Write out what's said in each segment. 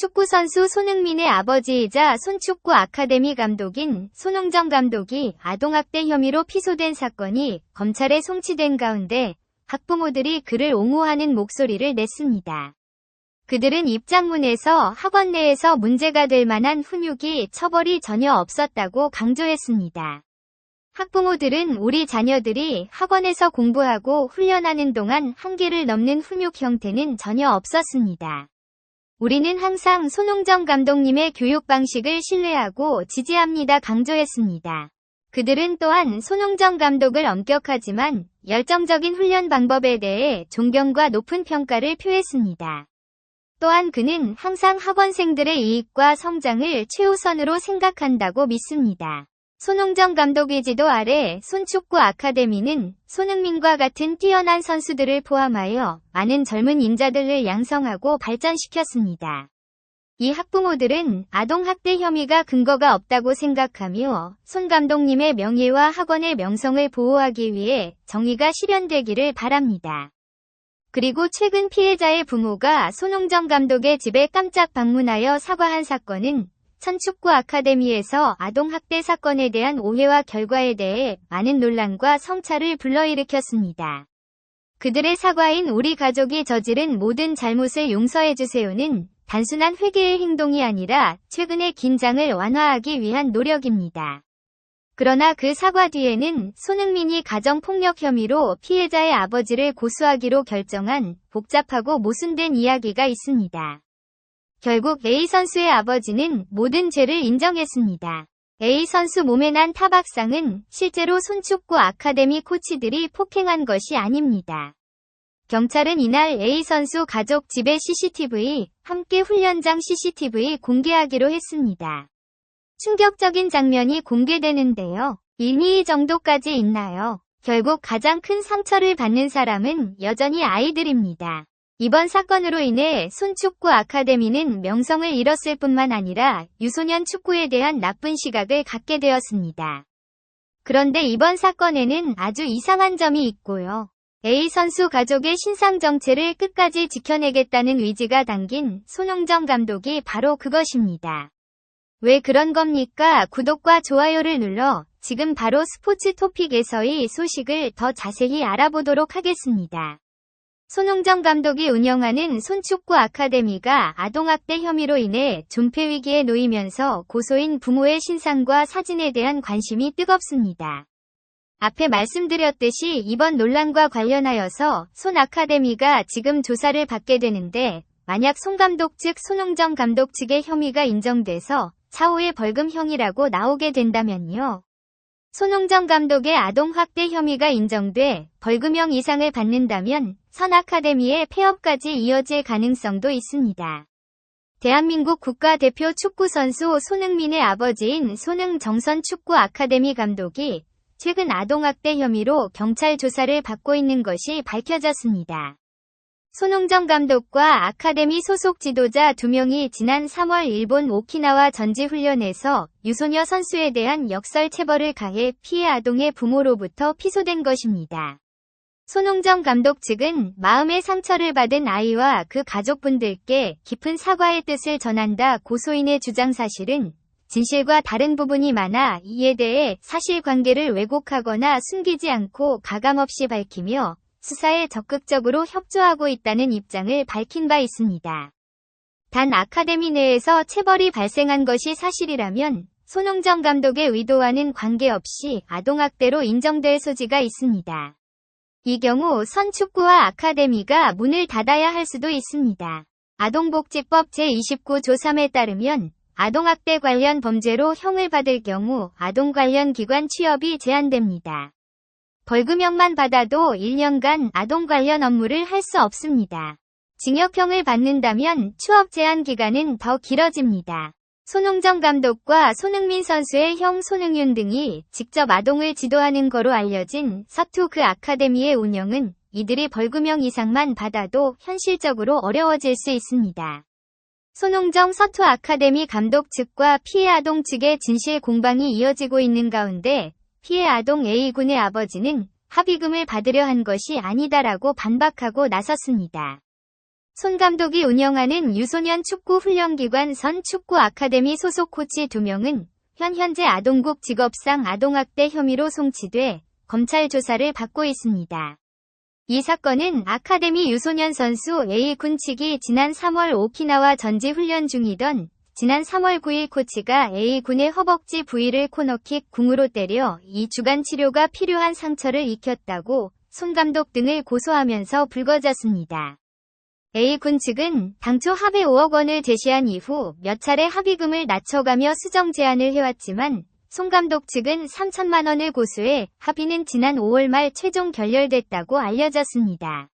축구선수 손흥민의 아버지이자 손축구 아카데미 감독인 손흥정 감독이 아동학대 혐의로 피소된 사건이 검찰에 송치된 가운데 학부모들이 그를 옹호하는 목소리를 냈습니다. 그들은 입장문에서 학원 내에서 문제가 될 만한 훈육이 처벌이 전혀 없었다고 강조했습니다. 학부모들은 우리 자녀들이 학원에서 공부하고 훈련하는 동안 한계를 넘는 훈육 형태는 전혀 없었습니다. 우리는 항상 손흥정 감독님의 교육 방식을 신뢰하고 지지합니다 강조했습니다. 그들은 또한 손흥정 감독을 엄격하지만 열정적인 훈련 방법에 대해 존경과 높은 평가를 표했습니다. 또한 그는 항상 학원생들의 이익과 성장을 최우선으로 생각한다고 믿습니다. 손흥정 감독의 지도 아래 손축구 아카데미는 손흥민과 같은 뛰어난 선수들을 포함하여 많은 젊은 인자들을 양성하고 발전시켰습니다. 이 학부모들은 아동학대 혐의가 근거가 없다고 생각하며 손 감독님의 명예와 학원의 명성을 보호하기 위해 정의가 실현되기를 바랍니다. 그리고 최근 피해자의 부모가 손흥정 감독의 집에 깜짝 방문하여 사과한 사건은 손축구 아카데미에서 아동학대 사건에 대한 오해와 결과에 대해 많은 논란과 성찰을 불러일으켰습니다. 그들의 사과인 우리 가족이 저지른 모든 잘못을 용서해주세요는 단순한 회개의 행동이 아니라 최근의 긴장을 완화하기 위한 노력입니다. 그러나 그 사과 뒤에는 손흥민이 가정폭력 혐의로 피해자의 아버지를 고소하기로 결정한 복잡하고 모순된 이야기가 있습니다. 결국 A 선수의 아버지는 모든 죄를 인정했습니다. A 선수 몸에 난 타박상은 실제로 손축구 아카데미 코치들이 폭행한 것이 아닙니다. 경찰은 이날 A 선수 가족 집의 CCTV, 함께 훈련장 CCTV 공개하기로 했습니다. 충격적인 장면이 공개되는데요. 1mm 정도까지 있나요? 결국 가장 큰 상처를 받는 사람은 여전히 아이들입니다. 이번 사건으로 인해 손축구 아카데미는 명성을 잃었을 뿐만 아니라 유소년 축구에 대한 나쁜 시각을 갖게 되었습니다. 그런데 이번 사건에는 아주 이상한 점이 있고요. A 선수 가족의 신상 정체를 끝까지 지켜내겠다는 의지가 담긴 손흥정 감독이 바로 그것입니다. 왜 그런 겁니까? 구독과 좋아요를 눌러 지금 바로 스포츠 토픽에서의 소식을 더 자세히 알아보도록 하겠습니다. 손흥정 감독이 운영하는 손축구 아카데미가 아동학대 혐의로 인해 존폐 위기에 놓이면서 고소인 부모의 신상과 사진에 대한 관심이 뜨겁습니다. 앞에 말씀드렸듯이 이번 논란과 관련하여서 손 아카데미가 지금 조사를 받게 되는데 만약 손 감독 측 손흥정 감독 측의 혐의가 인정돼서 차후의 벌금형이라고 나오게 된다면요. 손흥정 감독의 아동학대 혐의가 인정돼 벌금형 이상을 받는다면 선 아카데미의 폐업까지 이어질 가능성도 있습니다. 대한민국 국가대표 축구선수 손흥민의 아버지인 손흥정 축구 아카데미 감독이 최근 아동학대 혐의로 경찰 조사를 받고 있는 것이 밝혀졌습니다. 손흥정 감독과 아카데미 소속 지도자 2명이 지난 3월 일본 오키나와 전지훈련에서 유소녀 선수에 대한 역설 체벌을 가해 피해 아동의 부모로부터 피소된 것입니다. 손흥정 감독 측은 마음의 상처를 받은 아이와 그 가족분들께 깊은 사과의 뜻을 전한다. 고소인의 주장 사실은 진실과 다른 부분이 많아 이에 대해 사실관계를 왜곡하거나 숨기지 않고 가감없이 밝히며 수사에 적극적으로 협조하고 있다는 입장을 밝힌 바 있습니다. 단 아카데미 내에서 체벌이 발생한 것이 사실이라면 손흥정 감독의 의도와는 관계없이 아동학대로 인정될 소지가 있습니다. 이 경우 선축구와 아카데미가 문을 닫아야 할 수도 있습니다. 아동복지법 제29조 3에 따르면 아동학대 관련 범죄로 형을 받을 경우 아동 관련 기관 취업이 제한됩니다. 벌금형만 받아도 1년간 아동 관련 업무를 할 수 없습니다. 징역형을 받는다면 취업 제한 기간은 더 길어집니다. 손흥정 감독과 손흥민 선수의 형 손흥윤 등이 직접 아동을 지도하는 거로 알려진 서투 그 아카데미의 운영은 이들이 벌금형 이상만 받아도 현실적으로 어려워질 수 있습니다. 손흥정 서투 아카데미 감독 측과 피해 아동 측의 진실 공방이 이어지고 있는 가운데 피해 아동 A군의 아버지는 합의금을 받으려 한 것이 아니다라고 반박하고 나섰습니다. 손 감독이 운영하는 유소년 축구 훈련기관 선 축구 아카데미 소속 코치 2명은 현재 아동국 직업상 아동학대 혐의로 송치돼 검찰 조사를 받고 있습니다. 이 사건은 아카데미 유소년 선수 A군 측이 지난 3월 오키나와 전지 훈련 중이던 지난 3월 9일 코치가 A군의 허벅지 부위를 코너킥 궁으로 때려 2주간 치료가 필요한 상처를 익혔다고 손 감독 등을 고소하면서 불거졌습니다. A군 측은 당초 합의 5억 원을 제시한 이후 몇 차례 합의금을 낮춰가며 수정 제안을 해왔지만 손 감독 측은 3천만 원을 고수해 합의는 지난 5월 말 최종 결렬됐다고 알려졌습니다.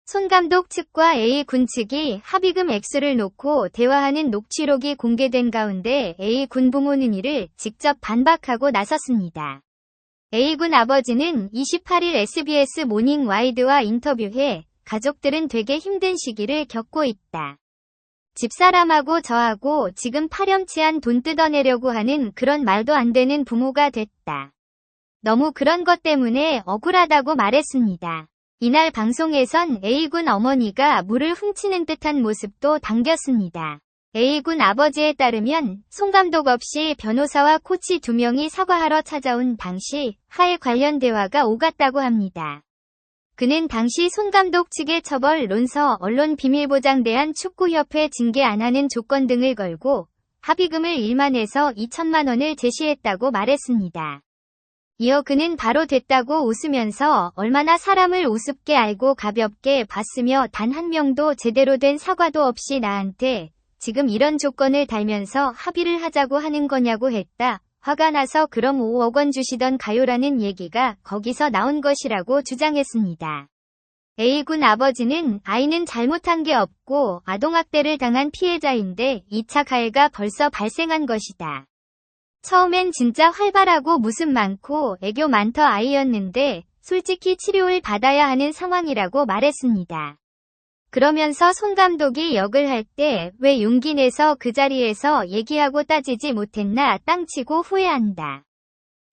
손 감독 측과 A군 측이 합의금 액수를 놓고 대화하는 녹취록이 공개된 가운데 A군 부모는 이를 직접 반박하고 나섰습니다. A군 아버지는 28일 SBS 모닝 와이드와 인터뷰해 가족들은 되게 힘든 시기를 겪고 있다. 집사람하고 저하고 지금 파렴치한 돈 뜯어내려고 하는 그런 말도 안 되는 부모가 됐다. 너무 그런 것 때문에 억울하다고 말했습니다. 이날 방송에선 A군 어머니가 물을 훔치는 듯한 모습도 당겼습니다. A군 아버지에 따르면 손 감독 없이 변호사와 코치 2명이 사과하러 찾아온 당시 화해 관련 대화가 오갔다고 합니다. 그는 당시 손 감독 측의 처벌 논서, 언론 비밀보장대한 축구협회 징계 안 하는 조건 등을 걸고 합의금을 1만에서 2천만 원을 제시했다고 말했습니다. 이어 그는 바로 됐다고 웃으면서 얼마나 사람을 우습게 알고 가볍게 봤으며 단 한 명도 제대로 된 사과도 없이 나한테 지금 이런 조건을 달면서 합의를 하자고 하는 거냐고 했다. 화가 나서 그럼 5억 원 주시던 가요라는 얘기가 거기서 나온 것이라고 주장했습니다. A군 아버지는 아이는 잘못한 게 없고 아동학대를 당한 피해자인데 2차 가해가 벌써 발생한 것이다. 처음엔 진짜 활발하고 무슨 많고 애교 많던 아이였는데 솔직히 치료를 받아야 하는 상황이라고 말했습니다. 그러면서 손 감독이 역을 할 때 왜 용기 내서 그 자리에서 얘기하고 따지지 못했나 땅치고 후회한다.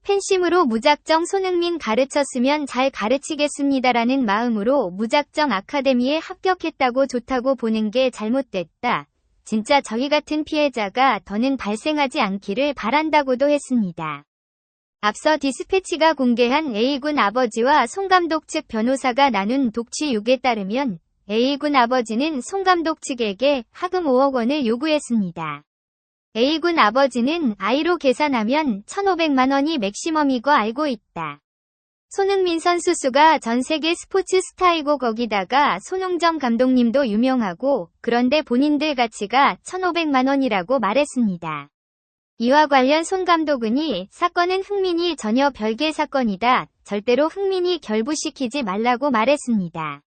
팬심으로 무작정 손흥민 가르쳤으면 잘 가르치겠습니다라는 마음으로 무작정 아카데미에 합격했다고 좋다고 보는 게 잘못됐다. 진짜 저희 같은 피해자가 더는 발생하지 않기를 바란다고도 했습니다. 앞서 디스패치가 공개한 A군 아버지와 손 감독 측 변호사가 나눈 독취6에 따르면 A군 아버지는 손 감독 측에게 하금 5억 원을 요구했습니다. A군 아버지는 아이로 계산하면 1,500만 원이 맥시멈이고 알고 있다. 손흥민 선수 수가 전 세계 스포츠 스타이고 거기다가 손흥정 감독님도 유명하고 그런데 본인들 가치가 1,500만 원이라고 말했습니다. 이와 관련 손 감독은 사건은 흥민이 전혀 별개 사건이다. 절대로 흥민이 결부시키지 말라고 말했습니다.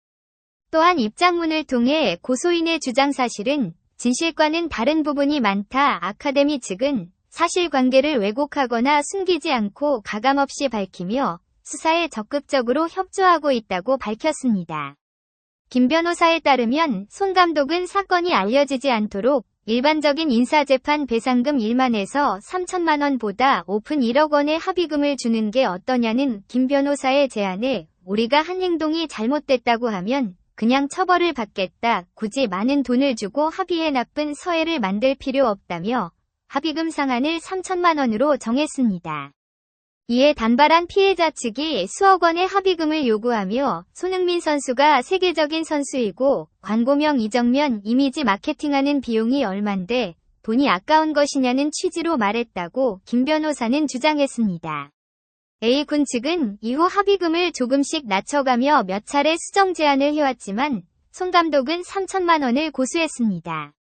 또한 입장문을 통해 고소인의 주장 사실은 진실과는 다른 부분이 많다. 아카데미 측은 사실관계를 왜곡하거나 숨기지 않고 가감없이 밝히며 수사에 적극적으로 협조하고 있다고 밝혔습니다. 김 변호사에 따르면 손 감독은 사건이 알려지지 않도록 일반적인 인사재판 배상금 1만에서 3천만 원보다 오픈 1억 원의 합의금을 주는 게 어떠냐는 김 변호사의 제안에 우리가 한 행동이 잘못됐다고 하면 그냥 처벌을 받겠다. 굳이 많은 돈을 주고 합의해 나쁜 서해를 만들 필요 없다며 합의금 상한을 3천만 원으로 정했습니다. 이에 단발한 피해자 측이 수억 원의 합의금을 요구하며 손흥민 선수가 세계적인 선수이고 광고명 이정면 이미지 마케팅하는 비용이 얼만데 돈이 아까운 것이냐는 취지로 말했다고 김 변호사는 주장했습니다. A군 측은 이후 합의금을 조금씩 낮춰가며 몇 차례 수정 제안을 해왔지만 손 감독은 3천만 원을 고수했습니다.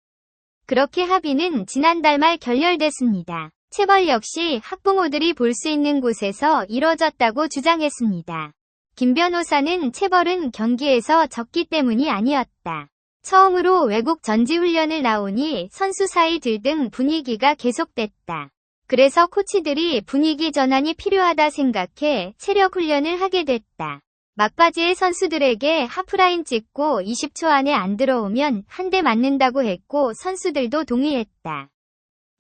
그렇게 합의는 지난달 말 결렬됐습니다. 체벌 역시 학부모들이 볼 수 있는 곳에서 이뤄졌다고 주장했습니다. 김 변호사는 체벌은 경기에서 졌기 때문이 아니었다. 처음으로 외국 전지훈련을 나오니 선수 사이 들등 분위기가 계속됐다. 그래서 코치들이 분위기 전환이 필요하다 생각해 체력 훈련을 하게 됐다. 막바지에 선수들에게 하프라인 찍고 20초 안에 안 들어오면 한 대 맞는다고 했고 선수들도 동의했다.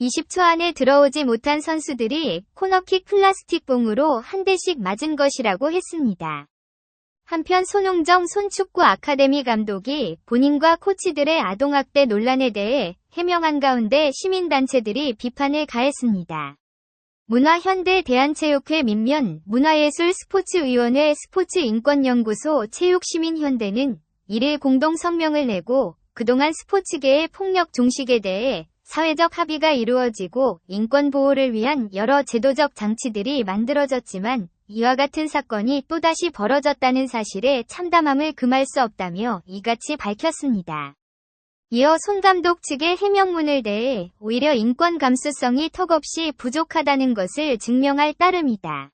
20초 안에 들어오지 못한 선수들이 코너킥 플라스틱 봉으로 한 대씩 맞은 것이라고 했습니다. 한편 손흥정 손축구 아카데미 감독이 본인과 코치들의 아동학대 논란에 대해 해명한 가운데 시민단체들이 비판을 가했습니다. 문화현대대한체육회 민면 문화예술스포츠위원회 스포츠인권연구소 체육시민현대는 1일 공동 성명을 내고 그동안 스포츠계의 폭력 종식에 대해 사회적 합의가 이루어지고 인권 보호를 위한 여러 제도적 장치들이 만들어졌지만 이와 같은 사건이 또다시 벌어졌다는 사실에 참담함을 금할 수 없다며 이같이 밝혔습니다. 이어 손 감독 측의 해명문을 대해 오히려 인권 감수성이 턱없이 부족하다는 것을 증명할 따름이다.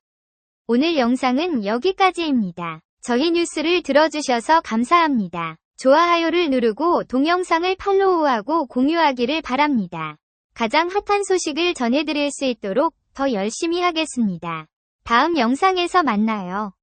오늘 영상은 여기까지입니다. 저희 뉴스를 들어주셔서 감사합니다. 좋아요를 누르고 동영상을 팔로우하고 공유하기를 바랍니다. 가장 핫한 소식을 전해드릴 수 있도록 더 열심히 하겠습니다. 다음 영상에서 만나요.